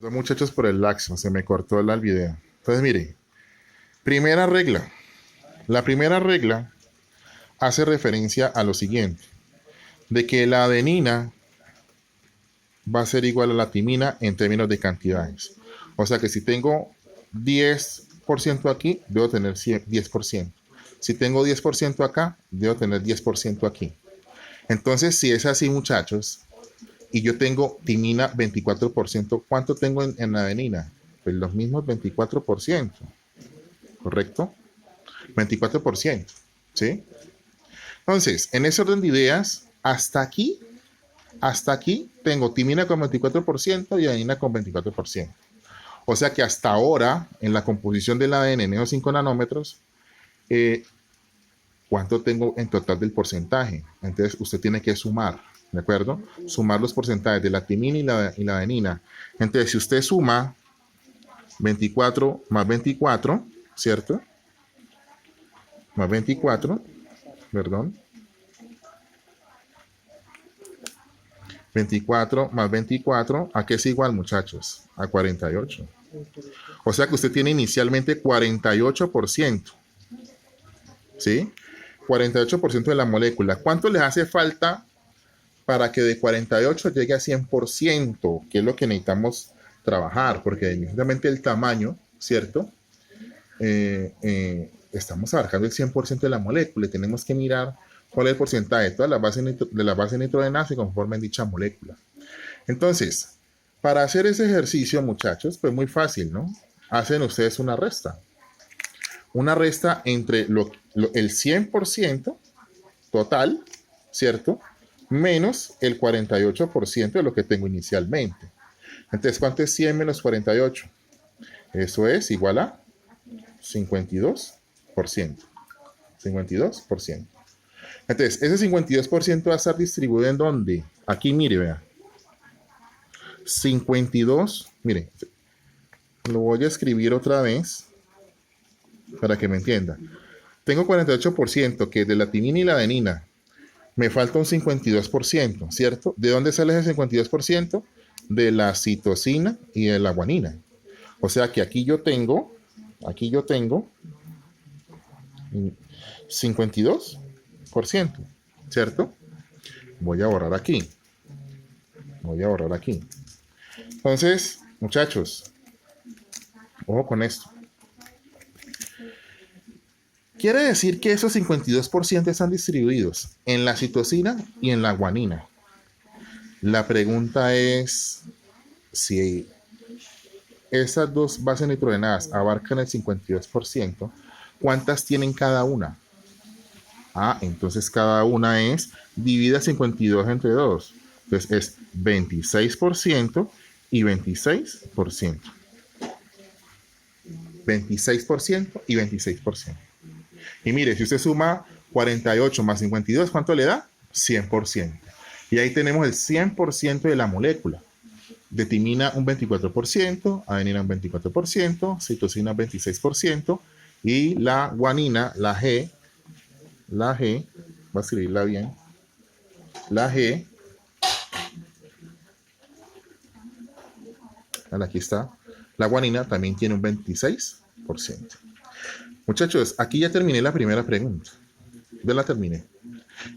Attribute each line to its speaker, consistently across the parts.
Speaker 1: Muchachos, por el laxo, se me cortó el video. Entonces, mire, primera regla. La primera regla hace referencia a lo siguiente, de que la adenina va a ser igual a la timina en términos de cantidades. O sea que si tengo 10% aquí, debo tener 10%. Si tengo 10% acá, debo tener 10% aquí. Entonces, si es así, muchachos, y yo tengo timina 24%, ¿cuánto tengo en la adenina? Pues los mismos 24%, ¿correcto? 24%, ¿sí? Entonces, en ese orden de ideas, hasta aquí tengo timina con 24% y adenina con 24%. O sea que hasta ahora, en la composición del ADN en esos 5 nanómetros, eh, ¿cuánto tengo en total del porcentaje? Entonces, usted tiene que sumar, ¿de acuerdo? Sumar los porcentajes de la timina y la adenina. Entonces, si usted suma 24 más 24, ¿cierto? Más 24, perdón. 24 más 24, ¿a qué es igual, muchachos? A 48. O sea que usted tiene inicialmente 48%, ¿sí? 48% de la molécula. ¿Cuánto les hace falta para que de 48 llegue a 100%? Que es lo que necesitamos trabajar, porque evidentemente el tamaño, ¿cierto? Estamos abarcando el 100% de la molécula y tenemos que mirar cuál es el porcentaje de todas las bases de la base nitrogenasa que conforman dicha molécula. Entonces, para hacer ese ejercicio, muchachos, pues muy fácil, ¿no? Hacen ustedes una resta. Una resta entre el 100% total, ¿cierto? Menos el 48% de lo que tengo inicialmente. Entonces, ¿cuánto es 100 menos 48? Eso es igual a 52%. 52%. Entonces, ese 52% va a estar distribuido en dónde? Aquí, mire, vea. 52, mire, lo voy a escribir otra vez para que me entienda. Tengo 48% que es de la timina y la adenina. Me falta un 52%, ¿cierto? ¿De dónde sale ese 52%? De la citosina y de la guanina. O sea que aquí yo tengo 52%, ¿cierto? Voy a borrar aquí. Entonces, muchachos, ojo con esto. Quiere decir que esos 52% están distribuidos en la citosina y en la guanina. La pregunta es si esas dos bases nitrogenadas abarcan el 52%, ¿cuántas tienen cada una? Entonces cada una es divida 52 entre 2. Entonces es 26% y 26%. 26% y 26%. Y mire, si usted suma 48 más 52, ¿cuánto le da? 100%. Y ahí tenemos el 100% de la molécula. De timina un 24%, adenina un 24%, citosina 26% y la guanina, la G, voy a escribirla bien, la G, aquí está, la guanina también tiene un 26%. Muchachos, aquí ya terminé la primera pregunta. Ya la terminé.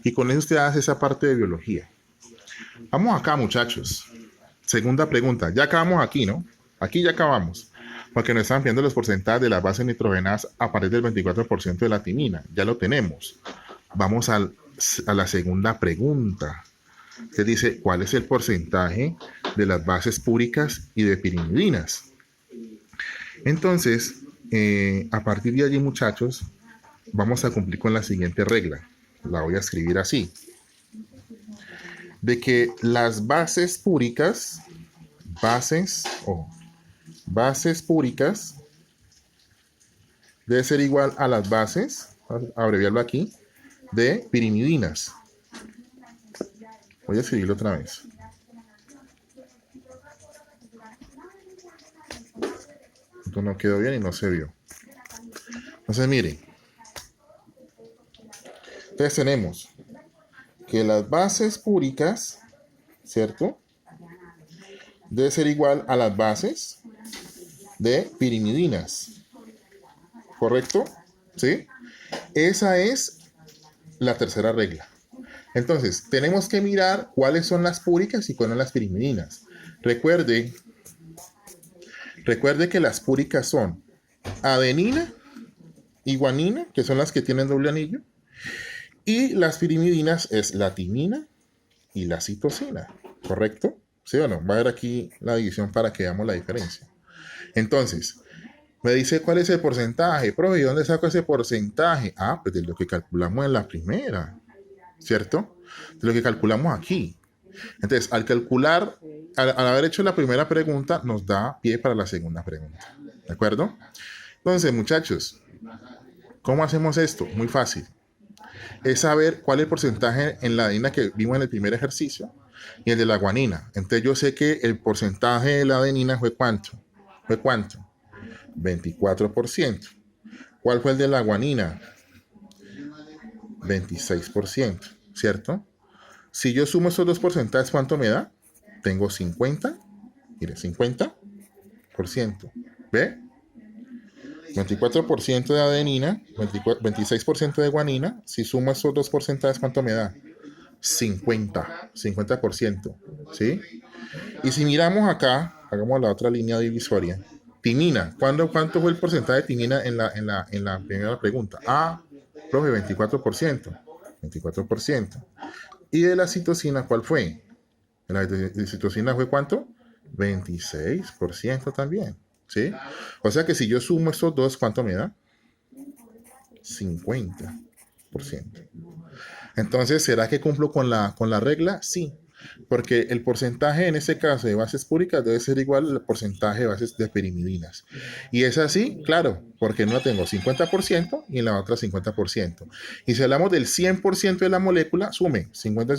Speaker 1: Y con eso usted hace esa parte de biología. Vamos acá, muchachos. Segunda pregunta. Ya acabamos aquí, ¿no? Aquí ya acabamos. Porque nos están pidiendo los porcentajes de las bases nitrogenadas a partir del 24% de la timina. Ya lo tenemos. Vamos a la segunda pregunta. Que dice, ¿cuál es el porcentaje de las bases púricas y de pirimidinas? Entonces, a partir de allí, muchachos, vamos a cumplir con la siguiente regla. La voy a escribir así. De que las bases púricas, bases púricas, debe ser igual a las bases, abreviarlo aquí, de pirimidinas. Voy a escribirlo otra vez. Esto no quedó bien y no se vio. Entonces, miren. Entonces tenemos que las bases púricas, ¿cierto? debe ser igual a las bases de pirimidinas. ¿Correcto? ¿Sí? Esa es la tercera regla. Entonces, tenemos que mirar cuáles son las púricas y cuáles son las pirimidinas. Recuerde que las púricas son adenina y guanina, que son las que tienen doble anillo, y las pirimidinas es la timina y la citosina, ¿correcto? ¿Sí o no? Va a ver aquí la división para que veamos la diferencia. Entonces, me dice cuál es el porcentaje. Profe, ¿y dónde saco ese porcentaje? Ah, pues de lo que calculamos en la primera, ¿cierto? De lo que calculamos aquí. Entonces, al calcular, al haber hecho la primera pregunta, nos da pie para la segunda pregunta. ¿De acuerdo? Entonces, muchachos, ¿cómo hacemos esto? Muy fácil. Es saber cuál es el porcentaje en la adenina que vimos en el primer ejercicio y el de la guanina. Entonces, yo sé que el porcentaje de la adenina fue ¿cuánto? ¿Fue cuánto? 24%. ¿Cuál fue el de la guanina? 26%, ¿cierto? Si yo sumo esos dos porcentajes, ¿cuánto me da? Tengo 50. Mire, 50%. ¿Ve? 24% de adenina, 26% de guanina. Si sumo esos dos porcentajes, ¿cuánto me da? 50%. ¿Sí? Y si miramos acá, hagamos la otra línea divisoria. Timina. ¿Cuánto fue el porcentaje de timina en la primera pregunta? Ah, profe, 24%. 24%. ¿Y de la citosina cuál fue? La de citosina fue ¿cuánto? 26% también. ¿Sí? O sea que si yo sumo estos dos, ¿cuánto me da? 50%. Entonces, ¿será que cumplo con la regla? Sí. Porque el porcentaje en este caso de bases púricas debe ser igual al porcentaje de bases de pirimidinas. Y es así, claro, porque en una tengo 50% y en la otra 50%. Y si hablamos del 100% de la molécula, sume 50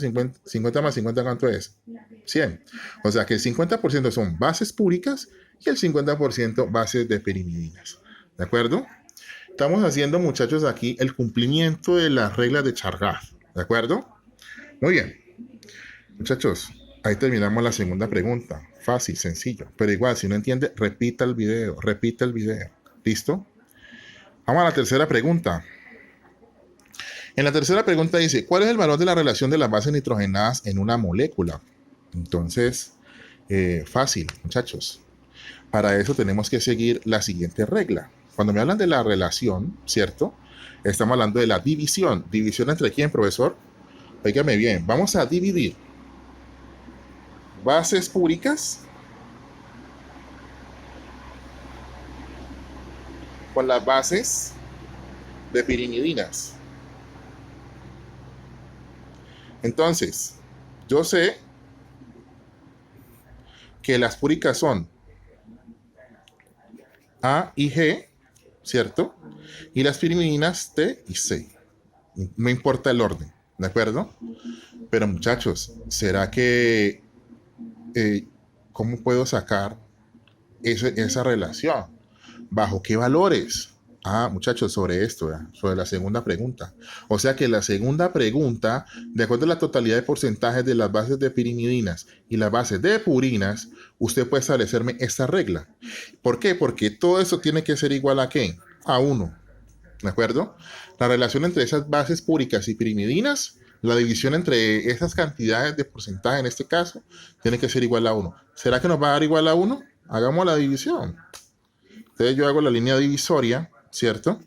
Speaker 1: más 50, ¿cuánto es? 100. O sea que el 50% son bases púricas y el 50% bases de pirimidinas. ¿De acuerdo? Estamos haciendo, muchachos, aquí el cumplimiento de las reglas de Chargaff. ¿De acuerdo? Muy bien. Muchachos, ahí terminamos la segunda pregunta. Fácil, sencillo. Pero igual, si no entiende, repita el video. Repita el video. ¿Listo? Vamos a la tercera pregunta. En la tercera pregunta dice, ¿cuál es el valor de la relación de las bases nitrogenadas en una molécula? Entonces, fácil, muchachos. Para eso tenemos que seguir la siguiente regla. Cuando me hablan de la relación, ¿cierto? Estamos hablando de la división. ¿División entre quién, profesor? Óigame bien, vamos a dividir bases púricas con las bases de pirimidinas. Entonces, yo sé que las púricas son A y G, ¿cierto? Y las pirimidinas T y C. No importa el orden, ¿de acuerdo? Pero muchachos, ¿será que cómo puedo sacar esa relación? ¿Bajo qué valores? Ah, muchachos, sobre esto, sobre la segunda pregunta. O sea que la segunda pregunta, de acuerdo a la totalidad de porcentajes de las bases de pirimidinas y las bases de purinas, usted puede establecerme esta regla. ¿Por qué? Porque todo eso tiene que ser igual a ¿qué? A 1. ¿De acuerdo? La relación entre esas bases púricas y pirimidinas, la división entre esas cantidades de porcentaje en este caso, tiene que ser igual a 1. ¿Será que nos va a dar igual a 1? Hagamos la división. Entonces yo hago la línea divisoria, ¿cierto?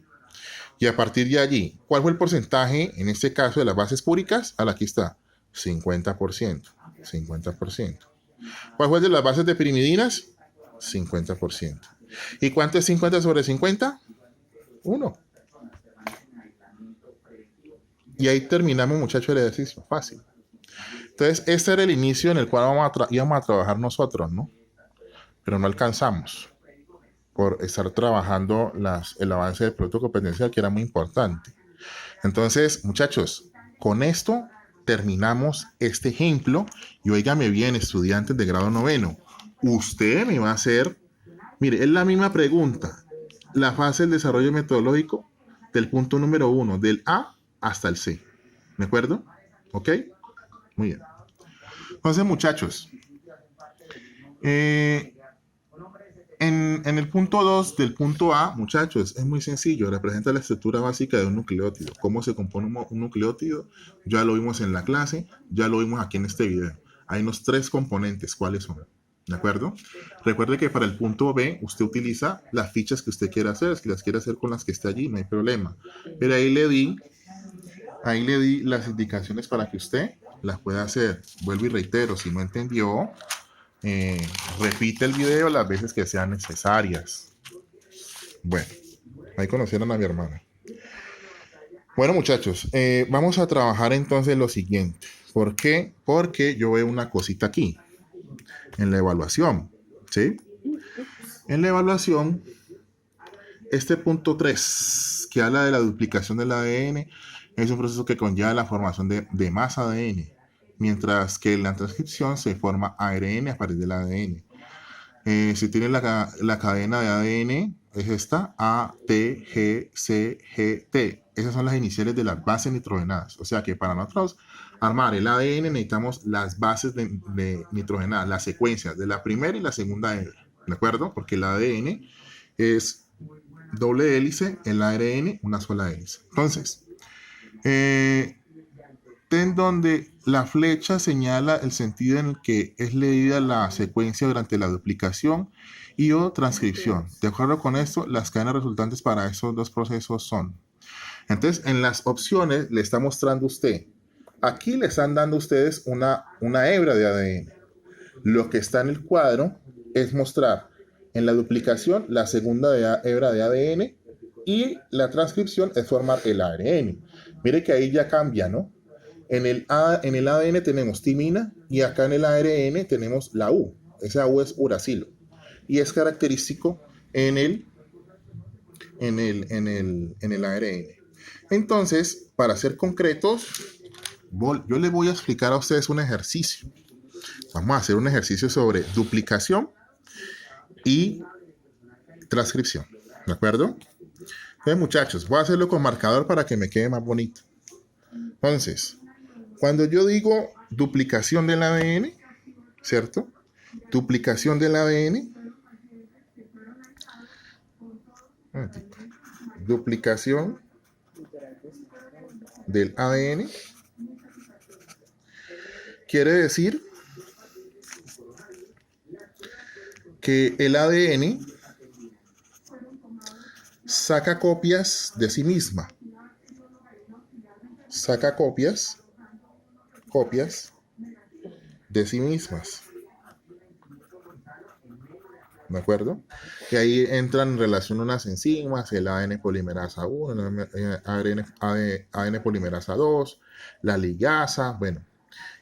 Speaker 1: Y a partir de allí, ¿cuál fue el porcentaje en este caso de las bases púricas? Aquí está, 50%. 50%. ¿Cuál fue el de las bases de pirimidinas? 50%. ¿Y cuánto es 50 sobre 50? 1. Y ahí terminamos, muchachos, el ejercicio. Fácil. Entonces, este era el inicio en el cual íbamos a trabajar nosotros, ¿no? Pero no alcanzamos por estar trabajando el avance del producto competencial, que era muy importante. Entonces, muchachos, con esto terminamos este ejemplo. Y óigame bien, estudiantes de grado noveno, usted me va a hacer, mire, es la misma pregunta, la fase del desarrollo metodológico del punto número 1, del A hasta el C. ¿De acuerdo? ¿Ok? Muy bien. Entonces, muchachos, Eh, en el punto 2 del punto A, muchachos, es muy sencillo. Representa la estructura básica de un nucleótido. ¿Cómo se compone un nucleótido? Ya lo vimos en la clase, ya lo vimos aquí en este video. Hay unos tres componentes. ¿Cuáles son? ¿De acuerdo? Recuerde que para el punto B usted utiliza las fichas que usted quiera hacer. Si las quiere hacer con las que está allí, no hay problema. Pero ahí le di las indicaciones para que usted las pueda hacer. Vuelvo y reitero, si no entendió, eh, repite el video las veces que sean necesarias. Bueno, ahí conocieron a mi hermana. Bueno, muchachos, vamos a trabajar entonces lo siguiente. ¿Por qué? Porque yo veo una cosita aquí, en la evaluación. ¿Sí? En la evaluación, este punto 3 que habla de la duplicación del ADN, es un proceso que conlleva la formación de más ADN, mientras que en la transcripción se forma ARN a partir del ADN. Si tiene la cadena de ADN, es esta, A, T, G, C, G, T. Esas son las iniciales de las bases nitrogenadas. O sea que para nosotros armar el ADN necesitamos las bases de nitrogenadas, las secuencias de la primera y la segunda hebra. ¿De acuerdo? Porque el ADN es doble hélice, el ARN una sola hélice. Entonces, ten donde la flecha señala el sentido en el que es leída la secuencia durante la duplicación y o transcripción. De acuerdo con esto, las cadenas resultantes para esos dos procesos son. Entonces, en las opciones le está mostrando usted. Aquí le están dando ustedes una hebra de ADN. Lo que está en el cuadro es mostrar en la duplicación la segunda hebra de ADN y la transcripción es formar el ARN. Mire que ahí ya cambia, ¿no? En el ADN tenemos timina y acá en el ARN tenemos la U. Esa U es uracilo. Y es característico en el ARN. Entonces, para ser concretos, yo les voy a explicar a ustedes un ejercicio. Vamos a hacer un ejercicio sobre duplicación y transcripción. ¿De acuerdo? Entonces, muchachos, voy a hacerlo con marcador para que me quede más bonito. Entonces, cuando yo digo duplicación del ADN, ¿cierto? Duplicación del ADN. Duplicación del ADN quiere decir que el ADN saca copias de sí misma. Saca copias de sí mismas. ¿De acuerdo? Y ahí entran en relación unas enzimas, el ADN polimerasa 1, ADN polimerasa 2, la ligasa, bueno,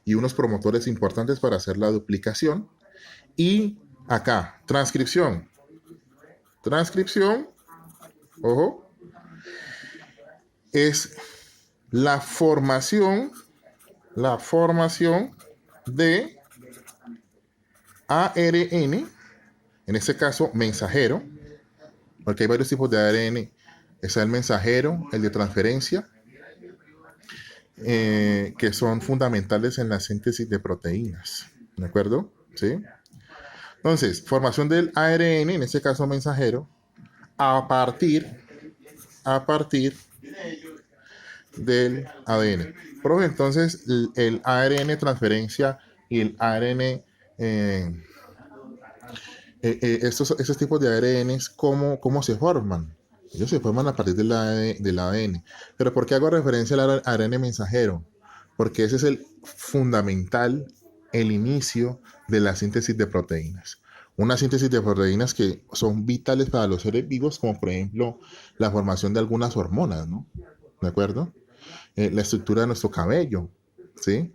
Speaker 1: y unos promotores importantes para hacer la duplicación. Y acá, transcripción. Transcripción, ojo, es la formación de ARN, en este caso mensajero, porque hay varios tipos de ARN. Está el mensajero, el de transferencia, que son fundamentales en la síntesis de proteínas. ¿De acuerdo? ¿Sí? Entonces, formación del ARN, en este caso mensajero, a partir del ADN. Profe, entonces el ARN transferencia y el ARN, esos tipos de ARN, ¿cómo se forman? Ellos se forman a partir del ADN. Pero ¿por qué hago referencia al ARN mensajero? Porque ese es el fundamental, el inicio de la síntesis de proteínas. Una síntesis de proteínas que son vitales para los seres vivos, como por ejemplo la formación de algunas hormonas, ¿no? ¿De acuerdo? La estructura de nuestro cabello, ¿sí?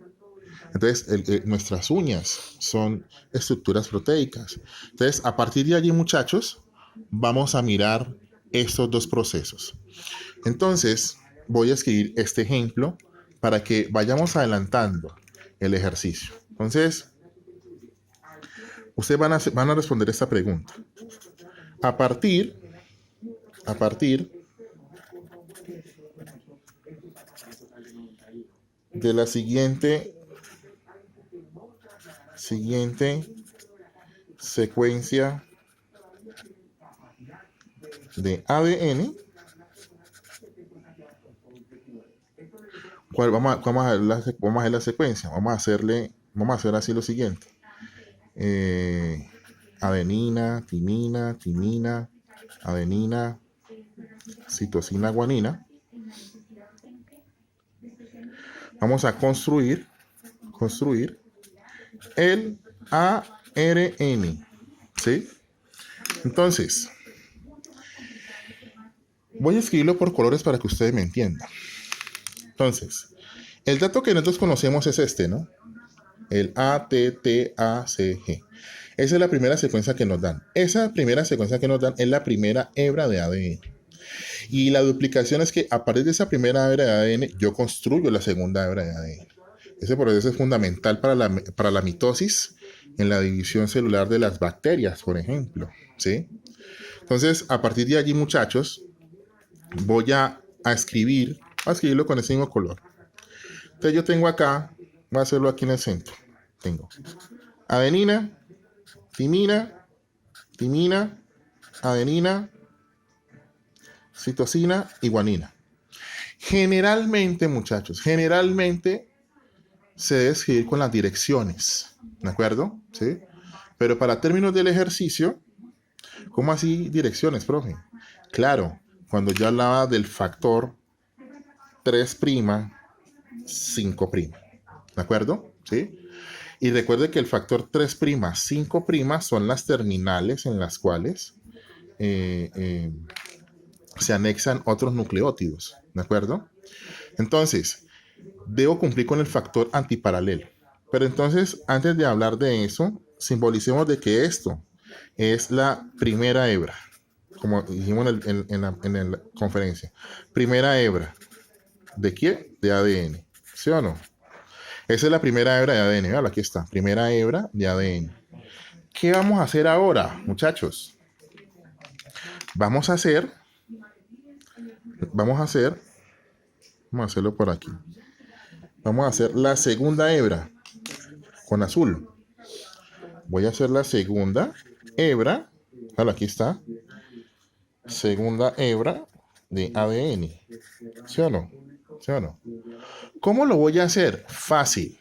Speaker 1: Entonces, nuestras uñas son estructuras proteicas. Entonces, a partir de allí, muchachos, vamos a mirar estos dos procesos. Entonces, voy a escribir este ejemplo para que vayamos adelantando el ejercicio. Entonces, ustedes van a responder esta pregunta. A partir de la siguiente secuencia de ADN. Vamos a ver la secuencia. Vamos a hacer así lo siguiente. Adenina, timina, adenina, citosina, guanina. Vamos a construir el ARN, ¿sí? Entonces, voy a escribirlo por colores para que ustedes me entiendan. Entonces, el dato que nosotros conocemos es este, ¿no? El ATTACG. Esa es la primera secuencia que nos dan. Esa primera secuencia que nos dan es la primera hebra de ADN. Y la duplicación es que a partir de esa primera hebra de ADN, yo construyo la segunda hebra de ADN. Ese proceso es fundamental para la mitosis en la división celular de las bacterias, por ejemplo, ¿sí? Entonces, a partir de allí, muchachos, voy a escribirlo con ese mismo color. Entonces, yo tengo acá, voy a hacerlo aquí en el centro. Tengo adenina, timina, adenina, citosina y guanina. Generalmente, muchachos, se debe escribir con las direcciones, ¿de acuerdo? ¿Sí? Pero para términos del ejercicio, ¿cómo así direcciones, profe? Claro, cuando yo hablaba del factor 3', 5', ¿de acuerdo? ¿Sí? Y recuerde que el factor 3', 5' son las terminales en las cuales se anexan otros nucleótidos, ¿de acuerdo? Entonces, debo cumplir con el factor antiparalelo. Pero entonces, antes de hablar de eso, simbolicemos de que esto es la primera hebra, como dijimos en la conferencia. Primera hebra. ¿De qué? De ADN. ¿Sí o no? Esa es la primera hebra de ADN. Véalo, aquí está. Primera hebra de ADN. ¿Qué vamos a hacer ahora, muchachos? Vamos a hacerlo por aquí. Vamos a hacer la segunda hebra con azul. Voy a hacer la segunda hebra. Véalo, aquí está. Segunda hebra de ADN. ¿Sí o no? ¿Sí o no? ¿Cómo lo voy a hacer? Fácil.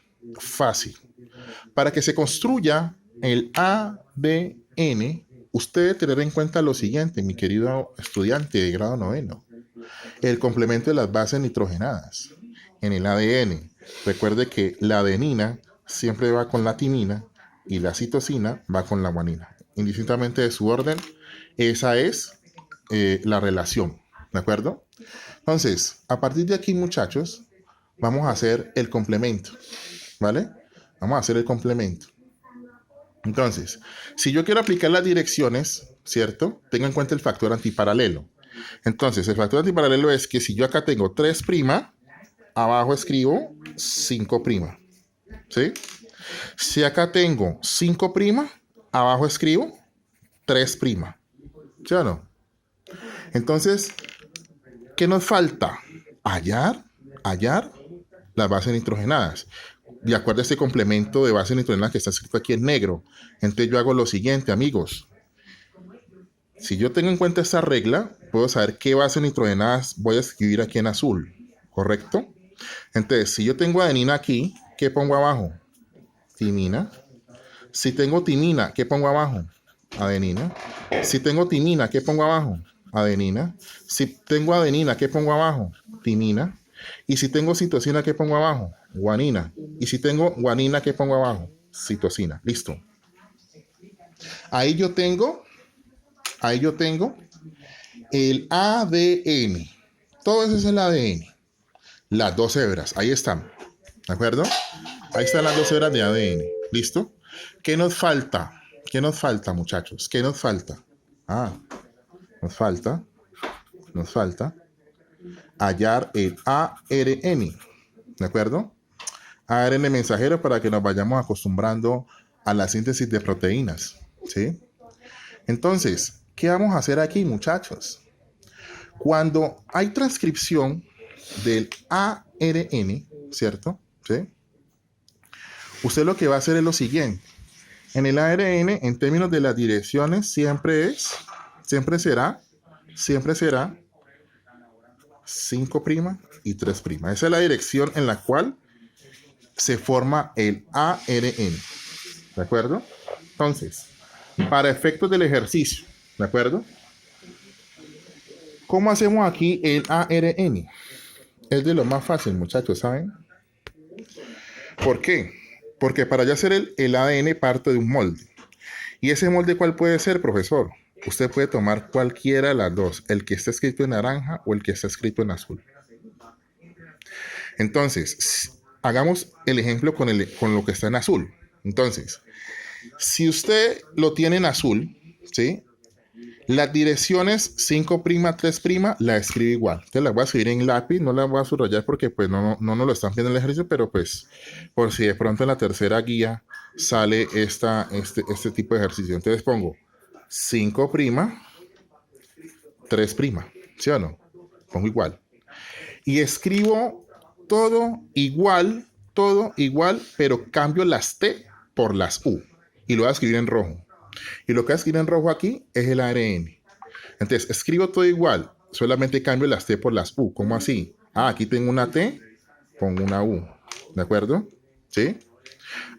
Speaker 1: Para que se construya el ADN, usted debe tener en cuenta lo siguiente, mi querido estudiante de grado 9. El complemento de las bases nitrogenadas en el ADN. Recuerde que la adenina siempre va con la timina y la citosina va con la guanina. Indistintamente de su orden, esa es la relación, ¿de acuerdo? Entonces, a partir de aquí, muchachos, vamos a hacer el complemento, ¿vale? Vamos a hacer el complemento. Entonces, si yo quiero aplicar las direcciones, ¿cierto? Tengo en cuenta el factor antiparalelo. Entonces, el factor antiparalelo es que si yo acá tengo 3', abajo escribo 5', ¿sí? Si acá tengo 5', abajo escribo 3', ¿sí o no? Entonces, ¿qué nos falta? Hallar las bases nitrogenadas. De acuerdo a este complemento de bases nitrogenadas que está escrito aquí en negro. Entonces yo hago lo siguiente, amigos. Si yo tengo en cuenta esta regla, puedo saber qué bases nitrogenadas voy a escribir aquí en azul. ¿Correcto? Entonces, si yo tengo adenina aquí, ¿qué pongo abajo? Timina. Si tengo timina, ¿qué pongo abajo? Adenina. Si tengo timina, ¿qué pongo abajo? Adenina. Si tengo adenina, ¿qué pongo abajo? Timina. Y si tengo citosina, ¿qué pongo abajo? Guanina. Y si tengo guanina, ¿qué pongo abajo? Citosina. Listo. Ahí yo tengo el ADN. Todo eso es el ADN. Las dos hebras, ahí están. ¿De acuerdo? Ahí están las dos hebras de ADN. ¿Listo? ¿Qué nos falta? ¿Qué nos falta, muchachos? ¿Qué nos falta? Nos falta hallar el ARN. ¿De acuerdo? ARN mensajero para que nos vayamos acostumbrando a la síntesis de proteínas. ¿Sí? Entonces, ¿qué vamos a hacer aquí, muchachos? Cuando hay transcripción del ARN, ¿cierto? ¿Sí? Usted lo que va a hacer es lo siguiente. En el ARN, en términos de las direcciones, siempre será 5' y 3'. Esa es la dirección en la cual se forma el ARN. ¿De acuerdo? Entonces, para efectos del ejercicio, ¿de acuerdo? ¿Cómo hacemos aquí el ARN? Es de lo más fácil, muchachos, ¿saben? ¿Por qué? Porque para ya hacer el ADN parte de un molde. ¿Y ese molde cuál puede ser, profesor? Usted puede tomar cualquiera de las dos, el que está escrito en naranja o el que está escrito en azul. Entonces, hagamos el ejemplo con lo que está en azul. Entonces, si usted lo tiene en azul, ¿sí? Las direcciones 5', 3', la escribe igual. Entonces las voy a escribir en lápiz, no las voy a subrayar porque pues no nos lo están viendo en el ejercicio, pero pues por si de pronto en la tercera guía sale este tipo de ejercicio. Entonces pongo 5', 3', ¿sí o no? Pongo igual. Y escribo todo igual, pero cambio las T por las U. Y lo voy a escribir en rojo. Y lo que voy a escribir en rojo aquí es el ARN. Entonces, escribo todo igual, solamente cambio las T por las U. ¿Cómo así? Aquí tengo una T, pongo una U. ¿De acuerdo? ¿Sí?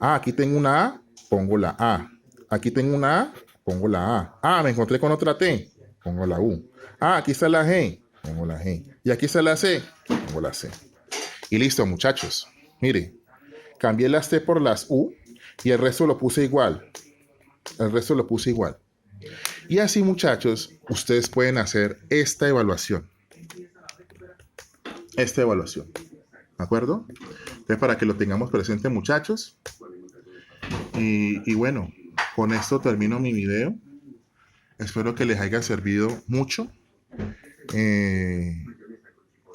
Speaker 1: Aquí tengo una A, pongo la A. Aquí tengo una A, pongo la A. Me encontré con otra T, pongo la U. Aquí está la G, pongo la G. Y aquí está la C, pongo la C. Y listo, muchachos. Mire, cambié las T por las U y el resto lo puse igual. Y así, muchachos, ustedes pueden hacer esta evaluación. ¿De acuerdo? Entonces, para que lo tengamos presente, muchachos. Y bueno, con esto termino mi video. Espero que les haya servido mucho.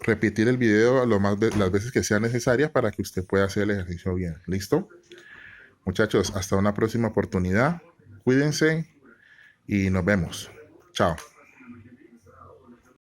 Speaker 1: Repetir el video las veces que sea necesaria para que usted pueda hacer el ejercicio bien. ¿Listo? Muchachos, hasta una próxima oportunidad. Cuídense y nos vemos. Chao.